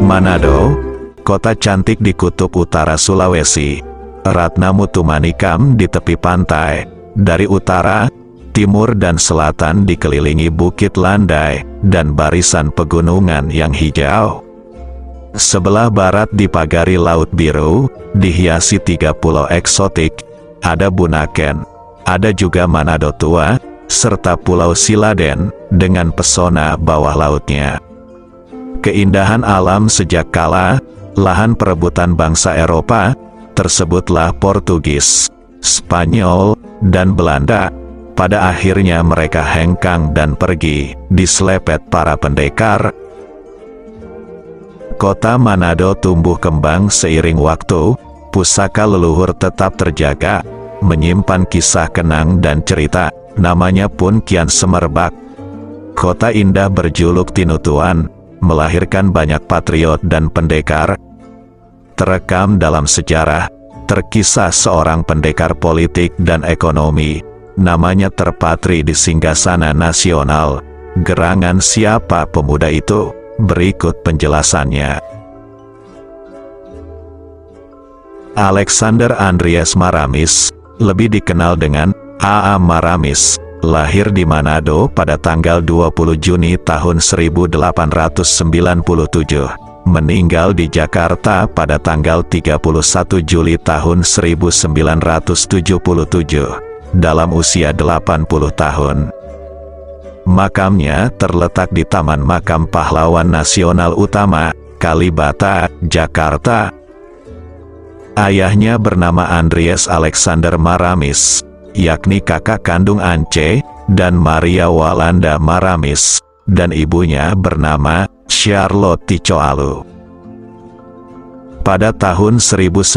Manado, kota cantik di kutub utara Sulawesi. Ratnamutu Manikam di tepi pantai. Dari utara, timur dan selatan dikelilingi bukit landai dan barisan pegunungan yang hijau. Sebelah barat dipagari Laut Biru, dihiasi 3 pulau eksotik, ada Bunaken, ada juga Manado Tua, serta Pulau Siladen, dengan pesona bawah lautnya. Keindahan alam sejak kala, lahan perebutan bangsa Eropa, tersebutlah Portugis, Spanyol, dan Belanda. Pada akhirnya mereka hengkang dan pergi, diselepet para pendekar. Kota Manado tumbuh kembang seiring waktu, pusaka leluhur tetap terjaga, menyimpan kisah kenang dan cerita, namanya pun kian semerbak. Kota indah berjuluk Tinutuan, melahirkan banyak patriot dan pendekar. Terekam dalam sejarah, terkisah seorang pendekar politik dan ekonomi, namanya terpatri di Singgasana Nasional. Gerangan siapa pemuda itu? Berikut penjelasannya. Alexander Andries Maramis, lebih dikenal dengan A.A. Maramis, lahir di Manado pada tanggal 20 Juni tahun 1897. Meninggal di Jakarta pada tanggal 31 Juli tahun 1977, dalam usia 80 tahun. Makamnya terletak di Taman Makam Pahlawan Nasional Utama, Kalibata, Jakarta. Ayahnya bernama Andries Alexander Maramis, yakni kakak kandung Ance dan Maria Walanda Maramis, dan ibunya bernama Charlotte Ticoalu. Pada tahun 1904,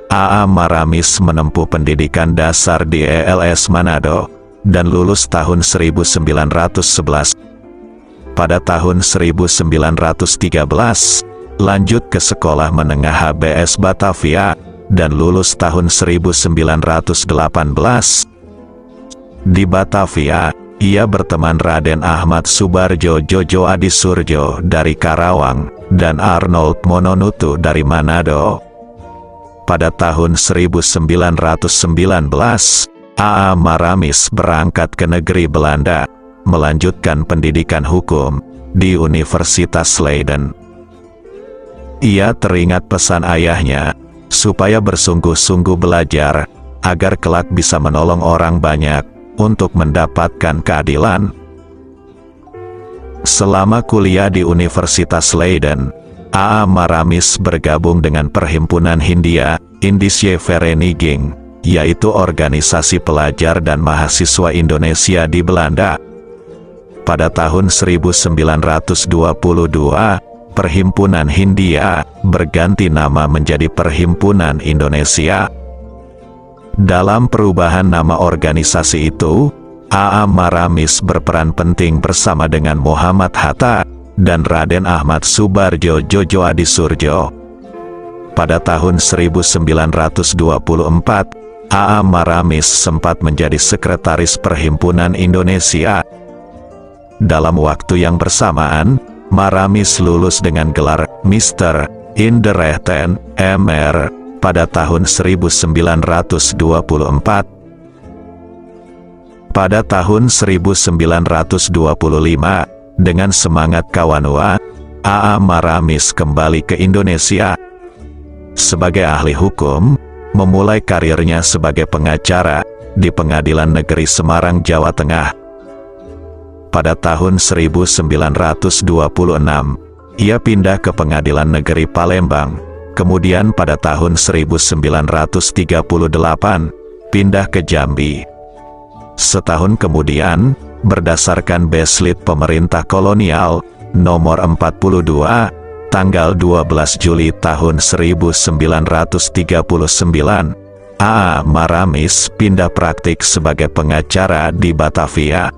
A.A. Maramis menempuh pendidikan dasar di ELS Manado, dan lulus tahun 1911. Pada tahun 1913, lanjut ke sekolah menengah HBS Batavia, dan lulus tahun 1918. Di Batavia, ia berteman Raden Ahmad Subarjo Jojo Adisurjo dari Karawang, dan Arnold Mononutu dari Manado. Pada tahun 1919, A.A. Maramis berangkat ke negeri Belanda, melanjutkan pendidikan hukum di Universitas Leiden. Ia teringat pesan ayahnya, supaya bersungguh-sungguh belajar, agar kelak bisa menolong orang banyak, untuk mendapatkan keadilan. Selama kuliah di Universitas Leiden, A.A. Maramis bergabung dengan Perhimpunan Hindia, Indische Vereniging, yaitu organisasi pelajar dan mahasiswa Indonesia di Belanda. Pada tahun 1922, Perhimpunan Hindia berganti nama menjadi Perhimpunan Indonesia. Dalam perubahan nama organisasi itu, A.A. Maramis berperan penting bersama dengan Muhammad Hatta dan Raden Ahmad Subarjo Jojo Adisurjo. Pada tahun 1924, A.A. Maramis sempat menjadi sekretaris Perhimpunan Indonesia. Dalam waktu yang bersamaan, Maramis lulus dengan gelar Mister in the Rechten, M.R., pada tahun 1924. Pada tahun 1925, dengan semangat Kawanua, A.A. Maramis kembali ke Indonesia. Sebagai ahli hukum, memulai karirnya sebagai pengacara di Pengadilan Negeri Semarang, Jawa Tengah. Pada tahun 1926, ia pindah ke Pengadilan Negeri Palembang. Kemudian pada tahun 1938, pindah ke Jambi. Setahun kemudian, berdasarkan Beslit Pemerintah Kolonial, nomor 42, tanggal 12 Juli tahun 1939, A.A. Maramis pindah praktik sebagai pengacara di Batavia.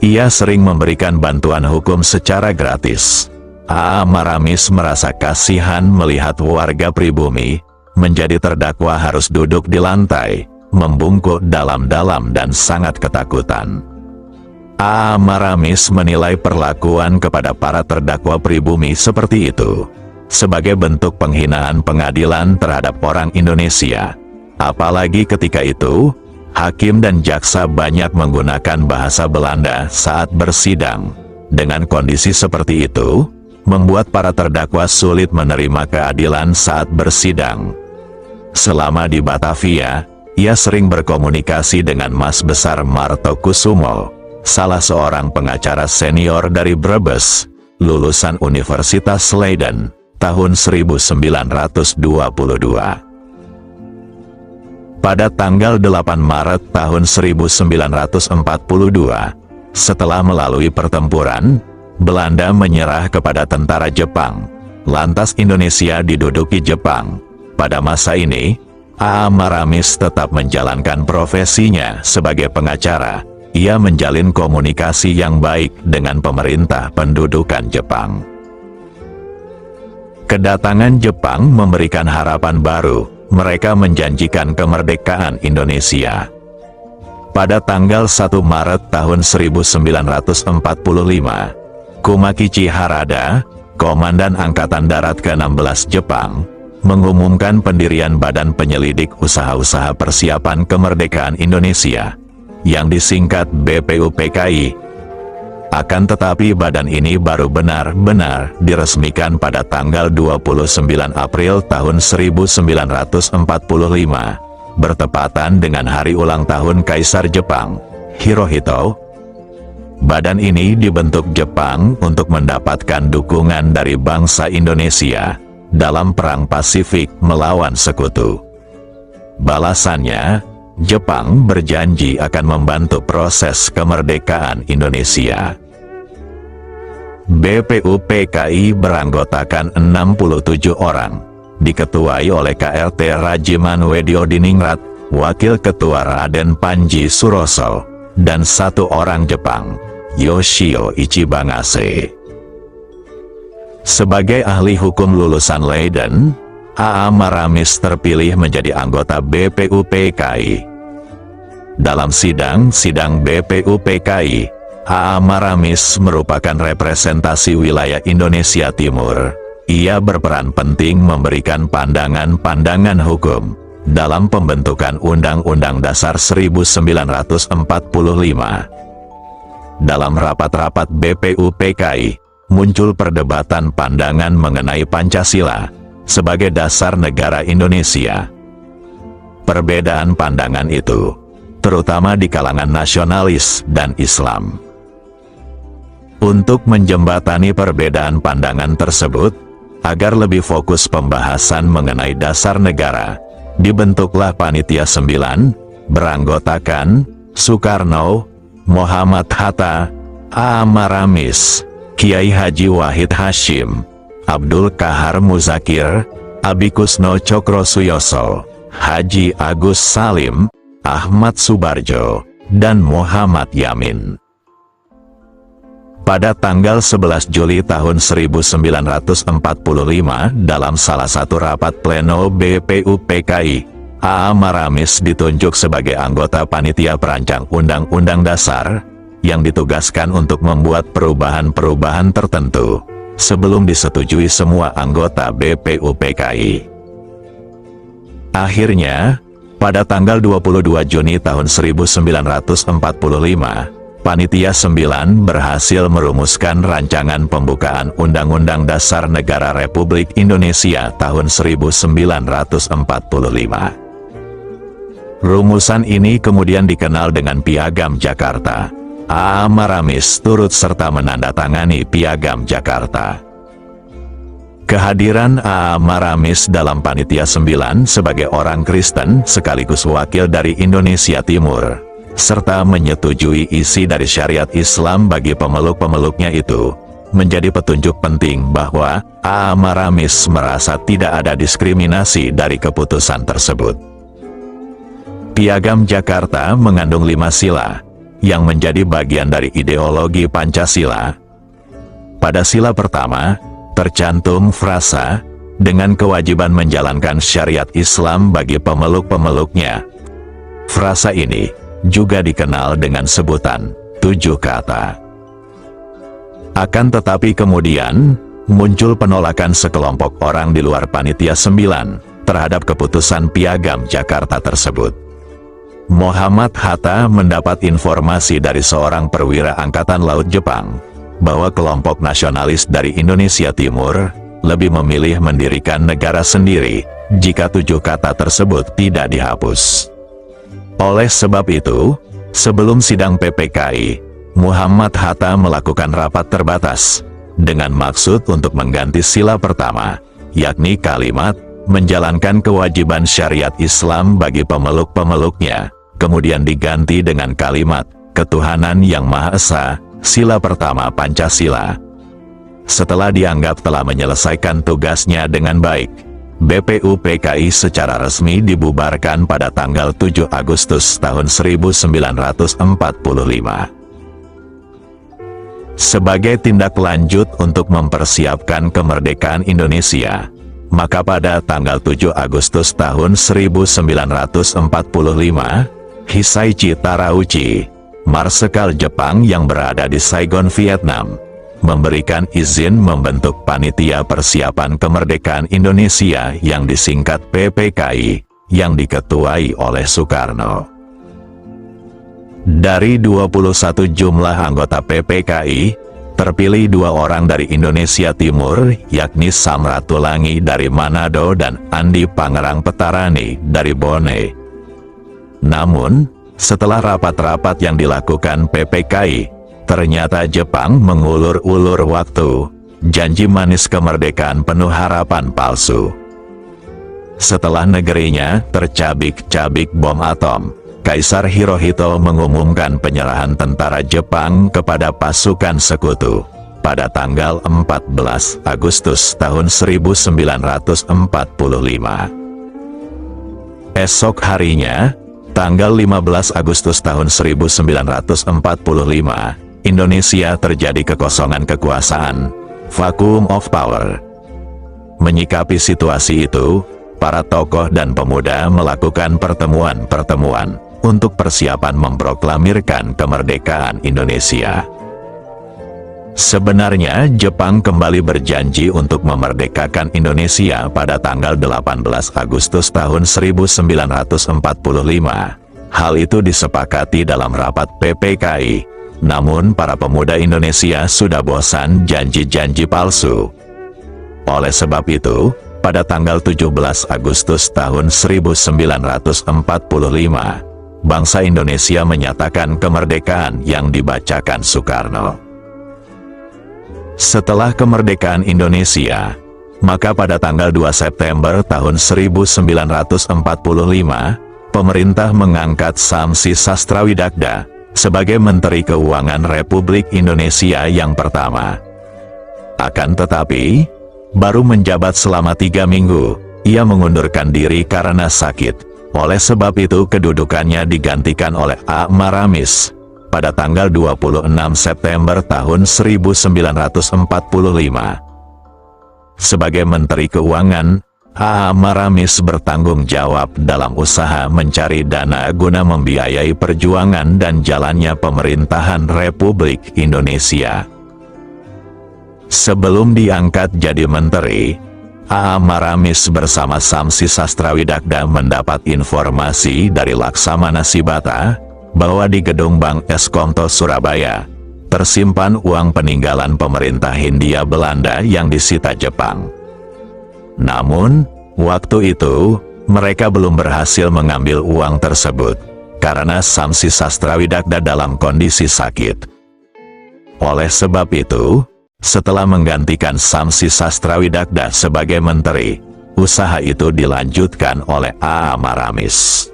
Ia sering memberikan bantuan hukum secara gratis. A.A. Maramis merasa kasihan melihat warga pribumi menjadi terdakwa harus duduk di lantai, membungkuk dalam-dalam dan sangat ketakutan. A.A. Maramis menilai perlakuan kepada para terdakwa pribumi seperti itu sebagai bentuk penghinaan pengadilan terhadap orang Indonesia. Apalagi ketika itu, hakim dan jaksa banyak menggunakan bahasa Belanda saat bersidang. Dengan kondisi seperti itu, membuat para terdakwa sulit menerima keadilan saat bersidang. Selama di Batavia, ia sering berkomunikasi dengan Mas Besar Martokusumo, salah seorang pengacara senior dari Brebes, lulusan Universitas Leiden, tahun 1922. Pada tanggal 8 Maret tahun 1942, setelah melalui pertempuran, Belanda menyerah kepada tentara Jepang. Lantas Indonesia diduduki Jepang. Pada masa ini, A.A. Maramis tetap menjalankan profesinya sebagai pengacara. Ia menjalin komunikasi yang baik dengan pemerintah pendudukan Jepang. Kedatangan Jepang memberikan harapan baru. Mereka menjanjikan kemerdekaan Indonesia. Pada tanggal 1 Maret tahun 1945, Kumakichi Harada, Komandan Angkatan Darat ke-16 Jepang, mengumumkan pendirian Badan Penyelidik Usaha-Usaha Persiapan Kemerdekaan Indonesia, yang disingkat BPUPKI. Akan tetapi badan ini baru benar-benar diresmikan pada tanggal 29 April tahun 1945, bertepatan dengan hari ulang tahun Kaisar Jepang, Hirohito. Badan ini dibentuk Jepang untuk mendapatkan dukungan dari bangsa Indonesia dalam Perang Pasifik melawan Sekutu. Balasannya, Jepang berjanji akan membantu proses kemerdekaan Indonesia. BPUPKI beranggotakan 67 orang, diketuai oleh KRT Rajiman Wediodiningrat, Wakil Ketua Raden Panji Suroso, dan 1 orang Jepang, Yoshio Ichibangase. Sebagai ahli hukum lulusan Leiden, A.A. Maramis terpilih menjadi anggota BPUPKI. Dalam sidang BPUPKI, A.A. Maramis merupakan representasi wilayah Indonesia Timur. Ia berperan penting memberikan pandangan-pandangan hukum dalam pembentukan Undang-Undang Dasar 1945. Dalam rapat-rapat BPUPKI, muncul perdebatan pandangan mengenai Pancasila sebagai dasar negara Indonesia. Perbedaan pandangan itu, terutama di kalangan nasionalis dan Islam. Untuk menjembatani perbedaan pandangan tersebut, agar lebih fokus pembahasan mengenai dasar negara, dibentuklah Panitia 9, beranggotakan Soekarno, Muhammad Hatta, A.A. Maramis, Kiai Haji Wahid Hashim, Abdul Kahar Muzakir, Abikusno Cokrosuyoso, Haji Agus Salim, Ahmad Subarjo, dan Muhammad Yamin. Pada tanggal 11 Juli tahun 1945, dalam salah satu rapat pleno BPUPKI, A.A. Maramis ditunjuk sebagai anggota panitia perancang Undang-Undang Dasar, yang ditugaskan untuk membuat perubahan-perubahan tertentu, sebelum disetujui semua anggota BPUPKI. Akhirnya, pada tanggal 22 Juni tahun 1945, Panitia 9 berhasil merumuskan rancangan pembukaan Undang-Undang Dasar Negara Republik Indonesia tahun 1945. Rumusan ini kemudian dikenal dengan Piagam Jakarta. A.A. Maramis turut serta menandatangani Piagam Jakarta. Kehadiran A.A. Maramis dalam Panitia 9 sebagai orang Kristen sekaligus wakil dari Indonesia Timur, serta menyetujui isi dari syariat Islam bagi pemeluk-pemeluknya itu, menjadi petunjuk penting bahwa A.A. Maramis merasa tidak ada diskriminasi dari keputusan tersebut. Piagam Jakarta mengandung 5 sila, yang menjadi bagian dari ideologi Pancasila. Pada sila pertama, tercantum frasa, dengan kewajiban menjalankan syariat Islam bagi pemeluk-pemeluknya. Frasa ini juga dikenal dengan sebutan 7 kata. Akan tetapi kemudian, muncul penolakan sekelompok orang di luar Panitia 9 terhadap keputusan Piagam Jakarta tersebut. Muhammad Hatta mendapat informasi dari seorang perwira Angkatan Laut Jepang, bahwa kelompok nasionalis dari Indonesia Timur lebih memilih mendirikan negara sendiri jika 7 kata tersebut tidak dihapus. Oleh sebab itu, sebelum sidang PPKI, Muhammad Hatta melakukan rapat terbatas dengan maksud untuk mengganti sila pertama, yakni kalimat menjalankan kewajiban syariat Islam bagi pemeluk-pemeluknya, kemudian diganti dengan kalimat ketuhanan yang Maha Esa, sila pertama Pancasila. Setelah dianggap telah menyelesaikan tugasnya dengan baik, BPUPKI secara resmi dibubarkan pada tanggal 7 Agustus tahun 1945. Sebagai tindak lanjut untuk mempersiapkan kemerdekaan Indonesia, maka pada tanggal 7 Agustus tahun 1945, Hisaichi Tarauchi, marsekal Jepang yang berada di Saigon, Vietnam, memberikan izin membentuk Panitia Persiapan Kemerdekaan Indonesia yang disingkat PPKI, yang diketuai oleh Soekarno. Dari 21 jumlah anggota PPKI, terpilih 2 orang dari Indonesia Timur, yakni Samratulangi dari Manado dan Andi Pangerang Petarani dari Bone. Namun, setelah rapat-rapat yang dilakukan PPKI, ternyata Jepang mengulur-ulur waktu, janji manis kemerdekaan penuh harapan palsu. Setelah negerinya tercabik-cabik bom atom, Kaisar Hirohito mengumumkan penyerahan tentara Jepang kepada pasukan sekutu pada tanggal 14 Agustus tahun 1945. Esok harinya, tanggal 15 Agustus tahun 1945, Indonesia terjadi kekosongan kekuasaan, vacuum of power. Menyikapi situasi itu, para tokoh dan pemuda melakukan pertemuan-pertemuan untuk persiapan memproklamirkan kemerdekaan Indonesia. Sebenarnya Jepang kembali berjanji untuk memerdekakan Indonesia pada tanggal 18 Agustus tahun 1945. Hal itu disepakati dalam rapat PPKI. Namun para pemuda Indonesia sudah bosan janji-janji palsu. Oleh sebab itu, pada tanggal 17 Agustus tahun 1945, bangsa Indonesia menyatakan kemerdekaan yang dibacakan Soekarno. Setelah kemerdekaan Indonesia, maka pada tanggal 2 September tahun 1945, pemerintah mengangkat Samsi Sastrawidakda sebagai Menteri Keuangan Republik Indonesia yang pertama. Akan tetapi, baru menjabat selama 3 minggu, ia mengundurkan diri karena sakit. Oleh sebab itu kedudukannya digantikan oleh A. Maramis pada tanggal 26 September tahun 1945. Sebagai Menteri Keuangan, A. Maramis bertanggung jawab dalam usaha mencari dana guna membiayai perjuangan dan jalannya pemerintahan Republik Indonesia. Sebelum diangkat jadi menteri, A. Maramis bersama Samsi Sastrawidakda mendapat informasi dari Laksamana Sibata bahwa di gedung Bank Eskomto Surabaya tersimpan uang peninggalan pemerintah Hindia Belanda yang disita Jepang. Namun, waktu itu mereka belum berhasil mengambil uang tersebut karena Samsi Sastrawidakda dalam kondisi sakit. Oleh sebab itu, setelah menggantikan Samsi Sastrawidakda sebagai menteri, usaha itu dilanjutkan oleh A. Maramis.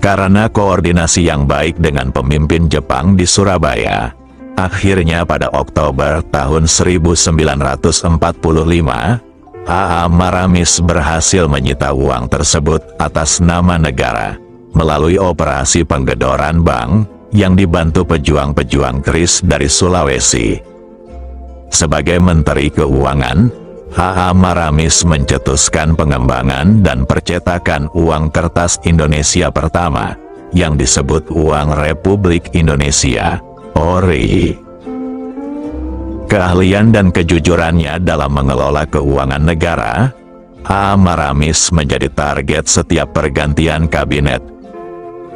Karena koordinasi yang baik dengan pemimpin Jepang di Surabaya, akhirnya pada Oktober tahun 1945, A. Maramis berhasil menyita uang tersebut atas nama negara, melalui operasi penggedoran bank, yang dibantu pejuang-pejuang keris dari Sulawesi. Sebagai Menteri Keuangan, A. Maramis mencetuskan pengembangan dan percetakan uang kertas Indonesia pertama, yang disebut Uang Republik Indonesia, ORI. Keahlian dan kejujurannya dalam mengelola keuangan negara, A.A. Maramis menjadi target setiap pergantian kabinet.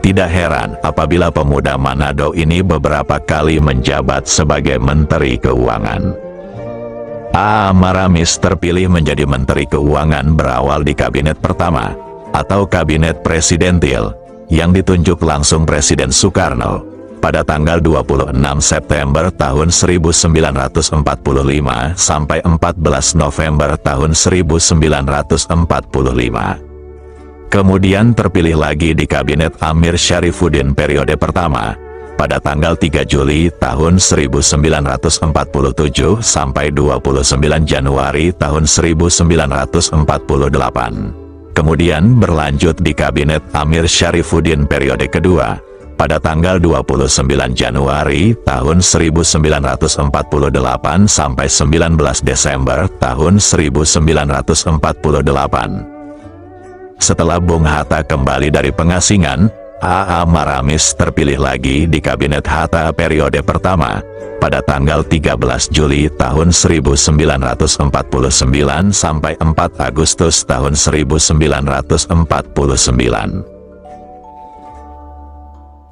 Tidak heran apabila pemuda Manado ini beberapa kali menjabat sebagai Menteri Keuangan. A.A. Maramis terpilih menjadi Menteri Keuangan berawal di Kabinet pertama, atau Kabinet Presidentil, yang ditunjuk langsung Presiden Soekarno, pada tanggal 26 September tahun 1945 sampai 14 November tahun 1945. Kemudian terpilih lagi di Kabinet Amir Syarifuddin periode pertama, pada tanggal 3 Juli tahun 1947 sampai 29 Januari tahun 1948. Kemudian berlanjut di Kabinet Amir Syarifuddin periode kedua, pada tanggal 29 Januari tahun 1948 sampai 19 Desember tahun 1948. Setelah Bung Hatta kembali dari pengasingan, A.A. Maramis terpilih lagi di Kabinet Hatta periode pertama, pada tanggal 13 Juli tahun 1949 sampai 4 Agustus tahun 1949.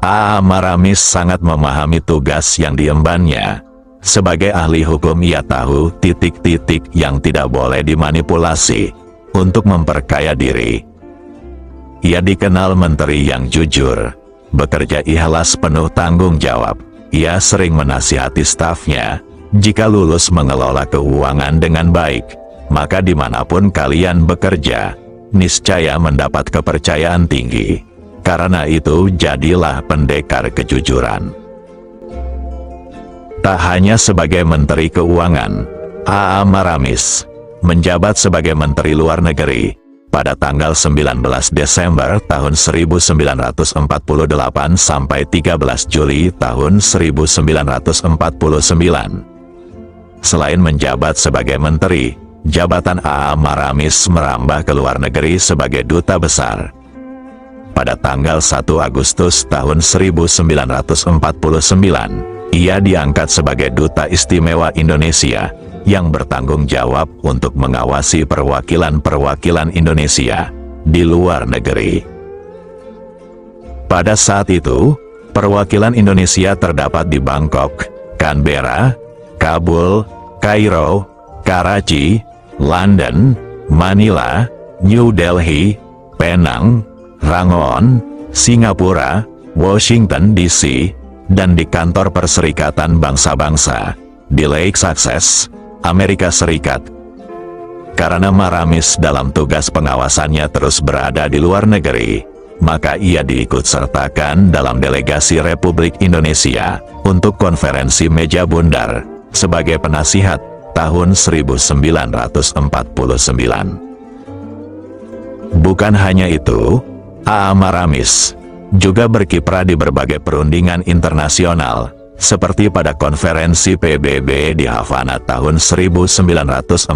A.A. Maramis sangat memahami tugas yang diembannya. Sebagai ahli hukum ia tahu titik-titik yang tidak boleh dimanipulasi untuk memperkaya diri. Ia dikenal menteri yang jujur, bekerja ikhlas penuh tanggung jawab. Ia sering menasihati stafnya, jika lulus mengelola keuangan dengan baik, maka dimanapun kalian bekerja, niscaya mendapat kepercayaan tinggi. Karena itu jadilah pendekar kejujuran. Tak hanya sebagai Menteri Keuangan, A.A. Maramis menjabat sebagai Menteri Luar Negeri pada tanggal 19 Desember tahun 1948 sampai 13 Juli tahun 1949. Selain menjabat sebagai menteri, jabatan A.A. Maramis merambah ke luar negeri sebagai duta besar. Pada tanggal 1 Agustus tahun 1949, ia diangkat sebagai Duta Istimewa Indonesia, yang bertanggung jawab untuk mengawasi perwakilan-perwakilan Indonesia di luar negeri. Pada saat itu, perwakilan Indonesia terdapat di Bangkok, Canberra, Kabul, Kairo, Karachi, London, Manila, New Delhi, Penang, Rangoon, Singapura, Washington DC, dan di Kantor Perserikatan Bangsa-Bangsa di Lake Success, Amerika Serikat. Karena Maramis dalam tugas pengawasannya terus berada di luar negeri, maka ia diikutsertakan dalam delegasi Republik Indonesia untuk konferensi meja bundar sebagai penasihat tahun 1949. Bukan hanya itu, A.A. Maramis juga berkiprah di berbagai perundingan internasional, seperti pada konferensi PBB di Havana tahun 1947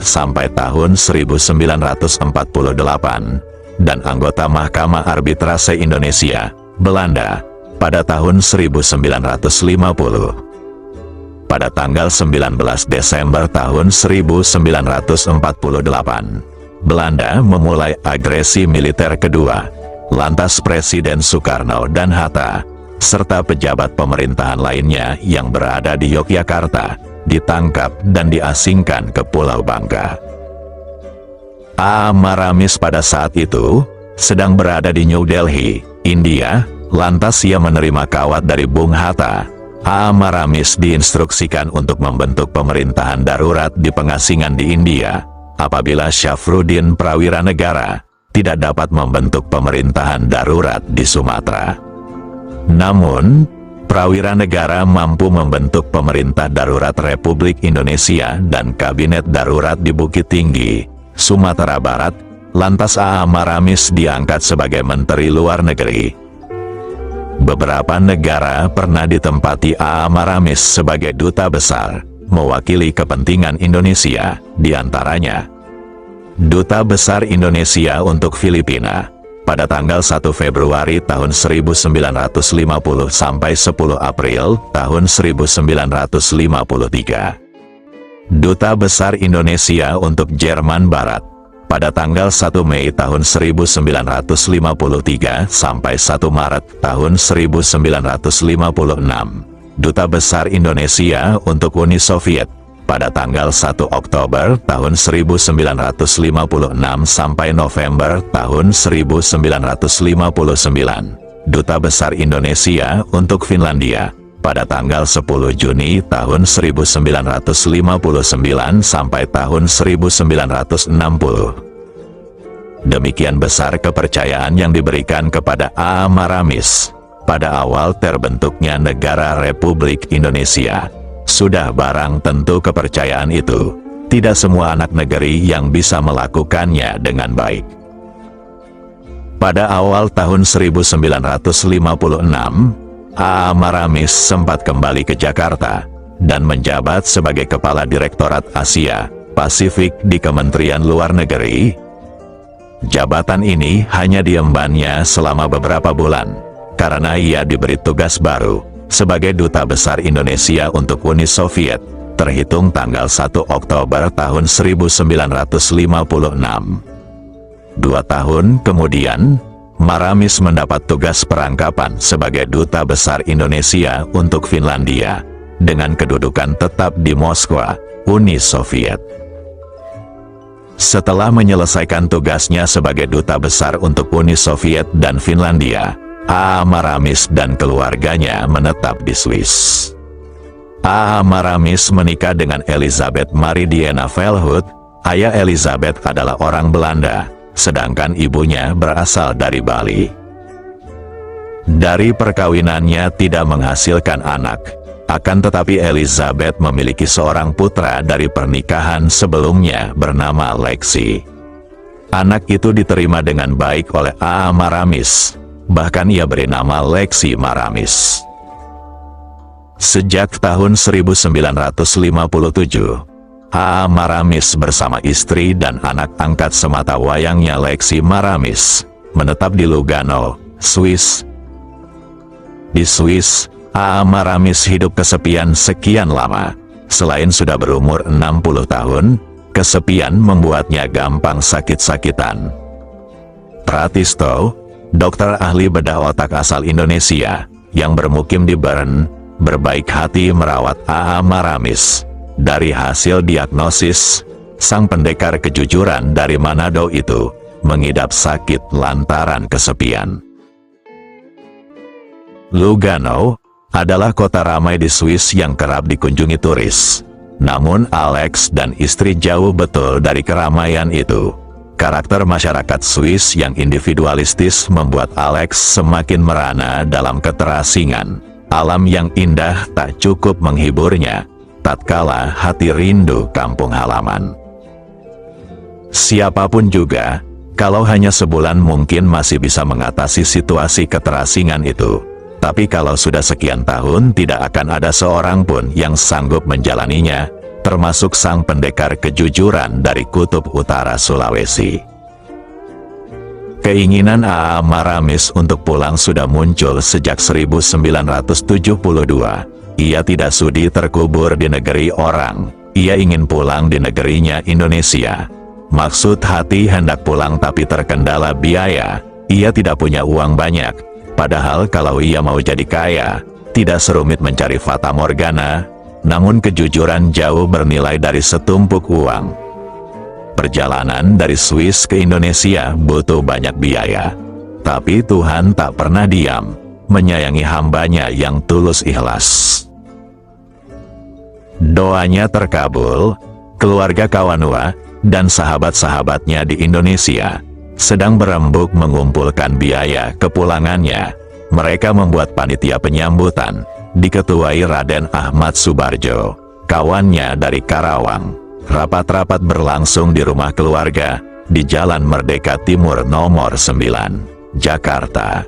sampai tahun 1948, dan anggota Mahkamah Arbitrase Indonesia, Belanda, pada tahun 1950. Pada tanggal 19 Desember tahun 1948, Belanda memulai agresi militer kedua. Lantas Presiden Soekarno dan Hatta, serta pejabat pemerintahan lainnya yang berada di Yogyakarta, ditangkap dan diasingkan ke Pulau Bangka. A.A. Maramis pada saat itu sedang berada di New Delhi, India. Lantas ia menerima kawat dari Bung Hatta. A.A. Maramis diinstruksikan untuk membentuk pemerintahan darurat di pengasingan di India, apabila Syafruddin Prawiranegara tidak dapat membentuk pemerintahan darurat di Sumatera. Namun, Prawiranegara mampu membentuk pemerintah darurat Republik Indonesia dan kabinet darurat di Bukit Tinggi, Sumatera Barat. Lantas A.A. Maramis diangkat sebagai Menteri Luar Negeri. Beberapa negara pernah ditempati A.A. Maramis sebagai duta besar, mewakili kepentingan Indonesia, diantaranya Duta Besar Indonesia untuk Filipina, pada tanggal 1 Februari tahun 1950 sampai 10 April tahun 1953. Duta Besar Indonesia untuk Jerman Barat, pada tanggal 1 Mei tahun 1953 sampai 1 Maret tahun 1956. Duta Besar Indonesia untuk Uni Soviet, pada tanggal 1 Oktober tahun 1956 sampai November tahun 1959. Duta Besar Indonesia untuk Finlandia, pada tanggal 10 Juni tahun 1959 sampai tahun 1960. Demikian besar kepercayaan yang diberikan kepada A.A. Maramis pada awal terbentuknya negara Republik Indonesia. Sudah barang tentu kepercayaan itu tidak semua anak negeri yang bisa melakukannya dengan baik. Pada awal tahun 1956, A.A. Maramis sempat kembali ke Jakarta dan menjabat sebagai Kepala Direktorat Asia Pasifik di Kementerian Luar Negeri. Jabatan ini hanya diembannya selama beberapa bulan, karena ia diberi tugas baru sebagai Duta Besar Indonesia untuk Uni Soviet, terhitung tanggal 1 Oktober tahun 1956. 2 tahun kemudian, Maramis mendapat tugas perangkapan sebagai Duta Besar Indonesia untuk Finlandia, dengan kedudukan tetap di Moskwa, Uni Soviet. Setelah menyelesaikan tugasnya sebagai Duta Besar untuk Uni Soviet dan Finlandia, A.A. Maramis dan keluarganya menetap di Swiss. A.A. Maramis menikah dengan Elisabeth Marie Diana Velhut. Ayah Elisabeth adalah orang Belanda, sedangkan ibunya berasal dari Bali. Dari perkawinannya tidak menghasilkan anak, akan tetapi Elisabeth memiliki seorang putra dari pernikahan sebelumnya bernama Lexi. Anak itu diterima dengan baik oleh A.A. Maramis, bahkan ia beri nama Lexi Maramis. Sejak tahun 1957, A.A. Maramis bersama istri dan anak angkat semata wayangnya Lexi Maramis menetap di Lugano, Swiss. Di Swiss, A.A. Maramis hidup kesepian sekian lama. Selain sudah berumur 60 tahun, kesepian membuatnya gampang sakit-sakitan. Pratisto, dokter ahli bedah otak asal Indonesia, yang bermukim di Bern, berbaik hati merawat A.A. Maramis. Dari hasil diagnosis, sang pendekar kejujuran dari Manado itu mengidap sakit lantaran kesepian. Lugano adalah kota ramai di Swiss yang kerap dikunjungi turis. Namun Alex dan istri jauh betul dari keramaian itu. Karakter masyarakat Swiss yang individualistis membuat Alex semakin merana dalam keterasingan. Alam yang indah tak cukup menghiburnya, tatkala hati rindu kampung halaman. Siapapun juga, kalau hanya sebulan mungkin masih bisa mengatasi situasi keterasingan itu. Tapi kalau sudah sekian tahun tidak akan ada seorang pun yang sanggup menjalaninya, termasuk sang pendekar kejujuran dari Kutub Utara Sulawesi. Keinginan A.A. Maramis untuk pulang sudah muncul sejak 1972. Ia tidak sudi terkubur di negeri orang, ia ingin pulang di negerinya Indonesia. Maksud hati hendak pulang tapi terkendala biaya, ia tidak punya uang banyak. Padahal kalau ia mau jadi kaya, tidak serumit mencari fata morgana, namun kejujuran jauh bernilai dari setumpuk uang. Perjalanan dari Swiss ke Indonesia butuh banyak biaya. Tapi Tuhan tak pernah diam, menyayangi hambanya yang tulus ikhlas. Doanya terkabul, keluarga Kawanua dan sahabat-sahabatnya di Indonesia sedang berembuk mengumpulkan biaya kepulangannya. Mereka membuat panitia penyambutan, diketuai Raden Ahmad Subarjo, kawannya dari Karawang. Rapat-rapat berlangsung di rumah keluarga, di Jalan Merdeka Timur nomor 9, Jakarta.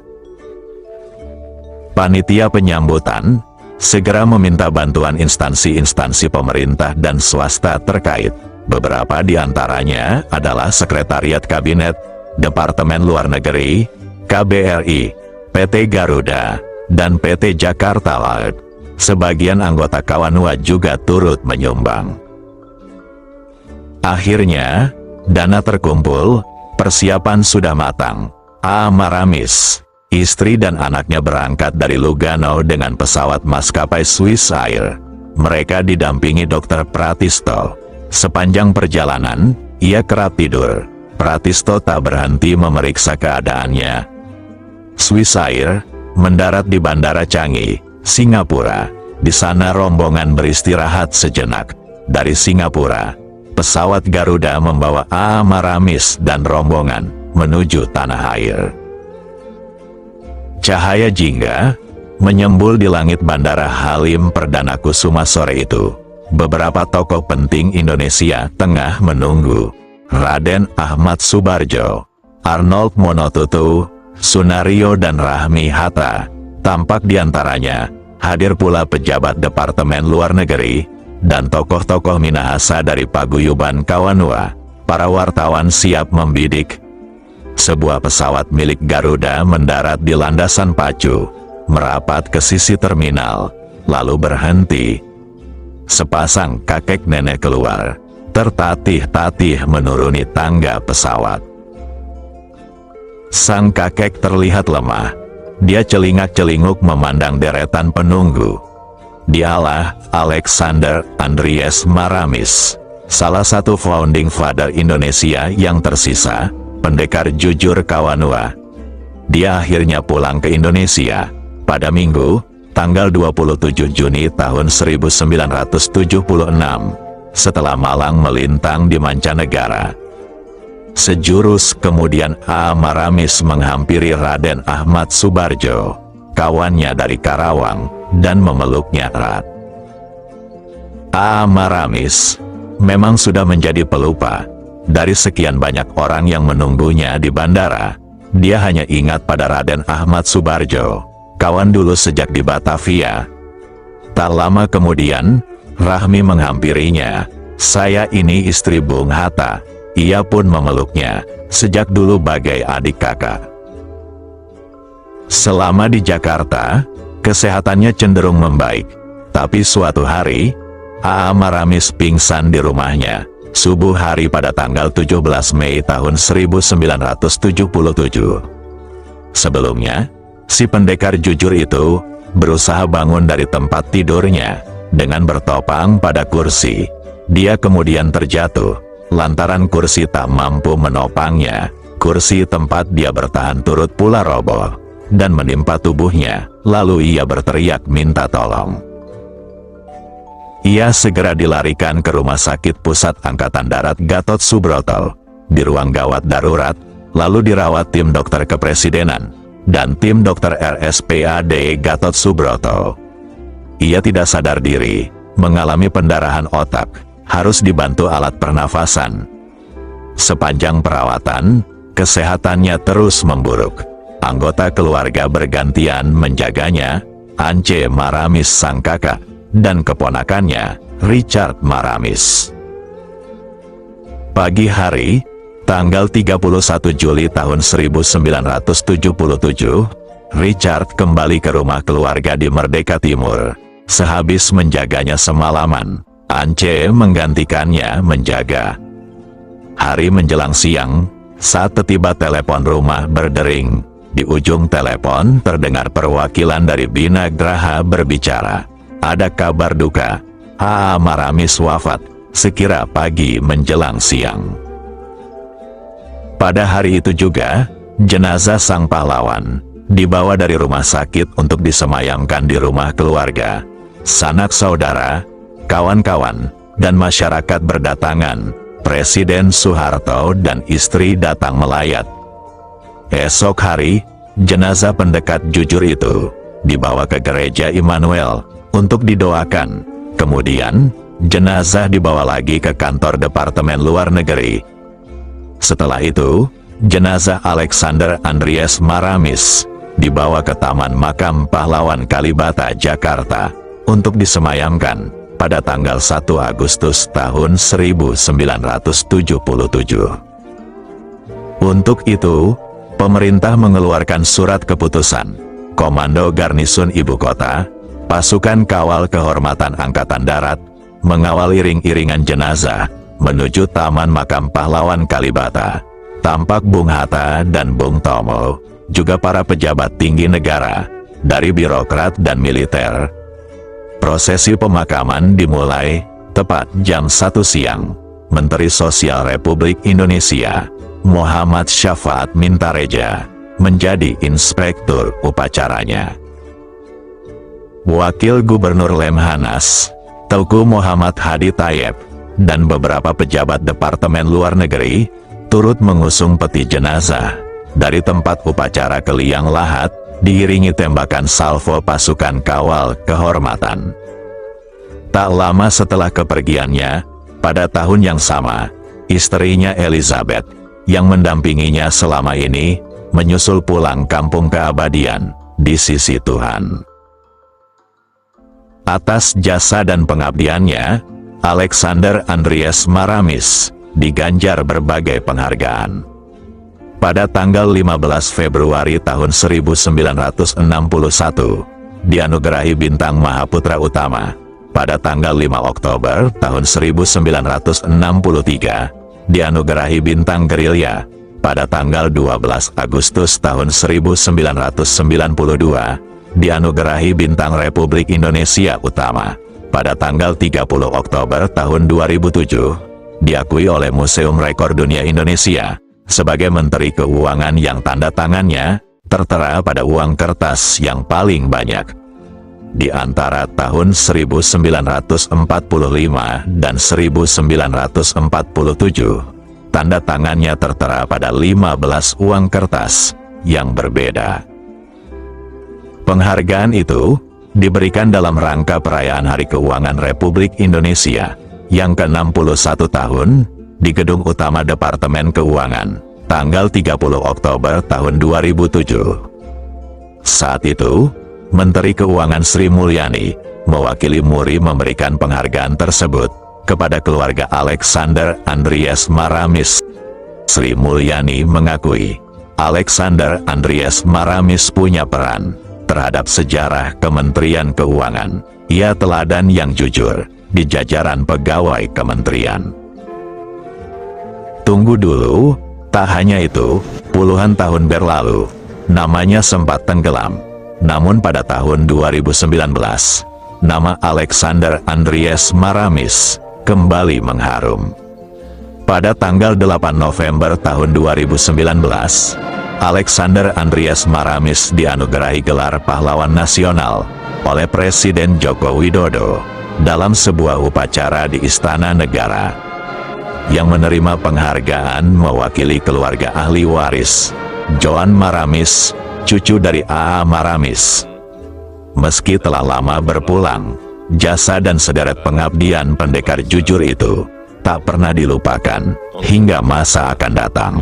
Panitia penyambutan segera meminta bantuan instansi-instansi pemerintah dan swasta terkait. Beberapa di antaranya adalah Sekretariat Kabinet, Departemen Luar Negeri, KBRI, PT Garuda, dan PT Jakarta Laut. Sebagian anggota Kawanua juga turut menyumbang. Akhirnya, dana terkumpul, persiapan sudah matang. A. Maramis, istri dan anaknya berangkat dari Lugano dengan pesawat maskapai Swiss Air. Mereka didampingi Dr. Pratisto. Sepanjang perjalanan, ia kerap tidur. Pratisto tak berhenti memeriksa keadaannya. Swiss Air mendarat di Bandara Changi, Singapura. Di sana rombongan beristirahat sejenak. Dari Singapura, pesawat Garuda membawa A. Maramis dan rombongan menuju tanah air. Cahaya jingga menyembul di langit Bandara Halim Perdana Kusuma sore itu. Beberapa tokoh penting Indonesia tengah menunggu. Raden Ahmad Subarjo, Arnold Monotutu, Sunario dan Rahmi Hatta. Tampak diantaranya, hadir pula pejabat Departemen Luar Negeri, dan tokoh-tokoh Minahasa dari paguyuban Kawanua. Para wartawan siap membidik. Sebuah pesawat milik Garuda mendarat di landasan pacu, merapat ke sisi terminal, lalu berhenti. Sepasang kakek nenek keluar, tertatih-tatih menuruni tangga pesawat. Sang kakek terlihat lemah. Dia celingak-celinguk memandang deretan penunggu. Dialah Alexander Andries Maramis, salah satu founding father Indonesia yang tersisa, pendekar jujur Kawanua. Dia akhirnya pulang ke Indonesia pada Minggu, tanggal 27 Juni tahun 1976, setelah malang melintang di mancanegara. Sejurus kemudian A. Maramis menghampiri Raden Ahmad Subarjo, kawannya dari Karawang, dan memeluknya erat. A. Maramis memang sudah menjadi pelupa. Dari sekian banyak orang yang menunggunya di bandara, dia hanya ingat pada Raden Ahmad Subarjo, kawan dulu sejak di Batavia. Tak lama kemudian, Rahmi menghampirinya. "Saya ini istri Bung Hatta." Ia pun memeluknya, sejak dulu bagai adik kakak. Selama di Jakarta, kesehatannya cenderung membaik. Tapi suatu hari, A. Maramis pingsan di rumahnya, subuh hari pada tanggal 17 Mei tahun 1977. Sebelumnya, si pendekar jujur itu berusaha bangun dari tempat tidurnya dengan bertopang pada kursi. Dia kemudian terjatuh. Lantaran kursi tak mampu menopangnya, kursi tempat dia bertahan turut pula roboh dan menimpa tubuhnya, lalu ia berteriak minta tolong. Ia segera dilarikan ke Rumah Sakit Pusat Angkatan Darat Gatot Subroto, di ruang gawat darurat, lalu dirawat tim dokter kepresidenan dan tim dokter RSPAD Gatot Subroto. Ia tidak sadar diri, mengalami pendarahan otak, harus dibantu alat pernafasan. Sepanjang perawatan, kesehatannya terus memburuk. Anggota keluarga bergantian menjaganya, Ance Maramis sang kakak, dan keponakannya, Richard Maramis. Pagi hari, tanggal 31 Juli tahun 1977, Richard kembali ke rumah keluarga di Merdeka Timur. Sehabis menjaganya semalaman, Ance menggantikannya menjaga. Hari menjelang siang, saat tiba telepon rumah berdering. Di ujung telepon terdengar perwakilan dari Bina Graha berbicara. Ada kabar duka, A. Maramis wafat, sekira pagi menjelang siang. Pada hari itu juga, jenazah sang pahlawan dibawa dari rumah sakit untuk disemayamkan di rumah keluarga. Sanak saudara, kawan-kawan, dan masyarakat berdatangan. Presiden Soeharto dan istri datang melayat. Esok hari, jenazah pendekat jujur itu dibawa ke gereja Immanuel untuk didoakan. Kemudian, jenazah dibawa lagi ke kantor Departemen Luar Negeri. Setelah itu, jenazah Alexander Andries Maramis dibawa ke Taman Makam Pahlawan Kalibata, Jakarta, untuk disemayamkan pada tanggal 1 Agustus tahun 1977. Untuk itu, pemerintah mengeluarkan surat keputusan Komando Garnisun Ibu Kota, pasukan kawal kehormatan Angkatan Darat, mengawal iring-iringan jenazah menuju Taman Makam Pahlawan Kalibata. Tampak Bung Hatta dan Bung Tomo, juga para pejabat tinggi negara, dari birokrat dan militer. Prosesi pemakaman dimulai tepat jam 1 siang. Menteri Sosial Republik Indonesia, Muhammad Syafaat Mintareja, menjadi inspektur upacaranya. Wakil Gubernur Lemhanas, Teuku Muhammad Hadi Tayeb, dan beberapa pejabat Departemen Luar Negeri, turut mengusung peti jenazah dari tempat upacara ke liang lahat, diiringi tembakan salvo pasukan kawal kehormatan. Tak lama setelah kepergiannya, pada tahun yang sama, istrinya Elizabeth, yang mendampinginya selama ini, menyusul pulang kampung keabadian di sisi Tuhan. Atas jasa dan pengabdiannya, Alexander Andries Maramis diganjar berbagai penghargaan. Pada tanggal 15 Februari tahun 1961, dianugerahi bintang Mahaputra Utama. Pada tanggal 5 Oktober tahun 1963, dianugerahi bintang Gerilya. Pada tanggal 12 Agustus tahun 1992, dianugerahi bintang Republik Indonesia Utama. Pada tanggal 30 Oktober tahun 2007, diakui oleh Museum Rekor Dunia Indonesia sebagai Menteri Keuangan yang tanda tangannya tertera pada uang kertas yang paling banyak. Di antara tahun 1945 dan 1947, tanda tangannya tertera pada 15 uang kertas yang berbeda. Penghargaan itu diberikan dalam rangka perayaan Hari Keuangan Republik Indonesia yang ke-61 tahun di Gedung Utama Departemen Keuangan, tanggal 30 Oktober tahun 2007. Saat itu, Menteri Keuangan Sri Mulyani mewakili MURI memberikan penghargaan tersebut kepada keluarga Alexander Andries Maramis. Sri Mulyani mengakui, Alexander Andries Maramis punya peran terhadap sejarah Kementerian Keuangan. Ia teladan yang jujur di jajaran pegawai kementerian. Tunggu dulu, tak hanya itu, puluhan tahun berlalu, namanya sempat tenggelam. Namun pada tahun 2019, nama Alexander Andries Maramis kembali mengharum. Pada tanggal 8 November tahun 2019, Alexander Andries Maramis dianugerahi gelar Pahlawan Nasional oleh Presiden Joko Widodo dalam sebuah upacara di Istana Negara. Yang menerima penghargaan mewakili keluarga ahli waris, Joan Maramis, cucu dari A.A. Maramis. Meski telah lama berpulang, jasa dan sederet pengabdian pendekar jujur itu tak pernah dilupakan hingga masa akan datang.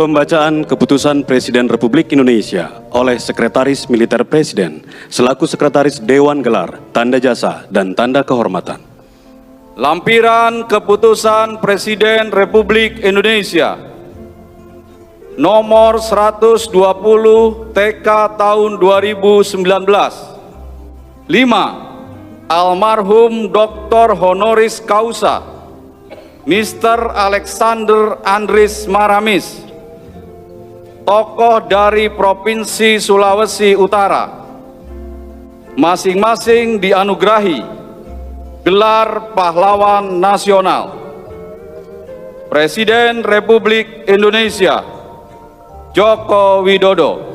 Pembacaan Keputusan Presiden Republik Indonesia oleh Sekretaris Militer Presiden selaku Sekretaris Dewan Gelar, Tanda Jasa, dan Tanda Kehormatan. Lampiran Keputusan Presiden Republik Indonesia Nomor 120 TK tahun 2019. 5. Almarhum Dr. Honoris Causa Mr. Alexander Andris Maramis, tokoh dari Provinsi Sulawesi Utara, masing-masing dianugerahi gelar Pahlawan Nasional. Presiden Republik Indonesia Joko Widodo.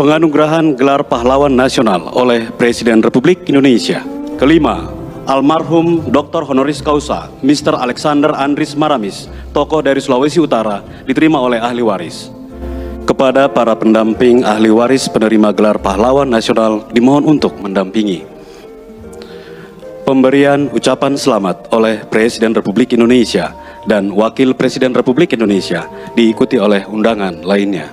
Penganugerahan gelar Pahlawan Nasional oleh Presiden Republik Indonesia. Kelima, almarhum Dr. Honoris Causa Mr. Alexander Andris Maramis, tokoh dari Sulawesi Utara, diterima oleh ahli waris. Kepada para pendamping ahli waris penerima gelar Pahlawan Nasional dimohon untuk mendampingi. Pemberian ucapan selamat oleh Presiden Republik Indonesia dan Wakil Presiden Republik Indonesia diikuti oleh undangan lainnya.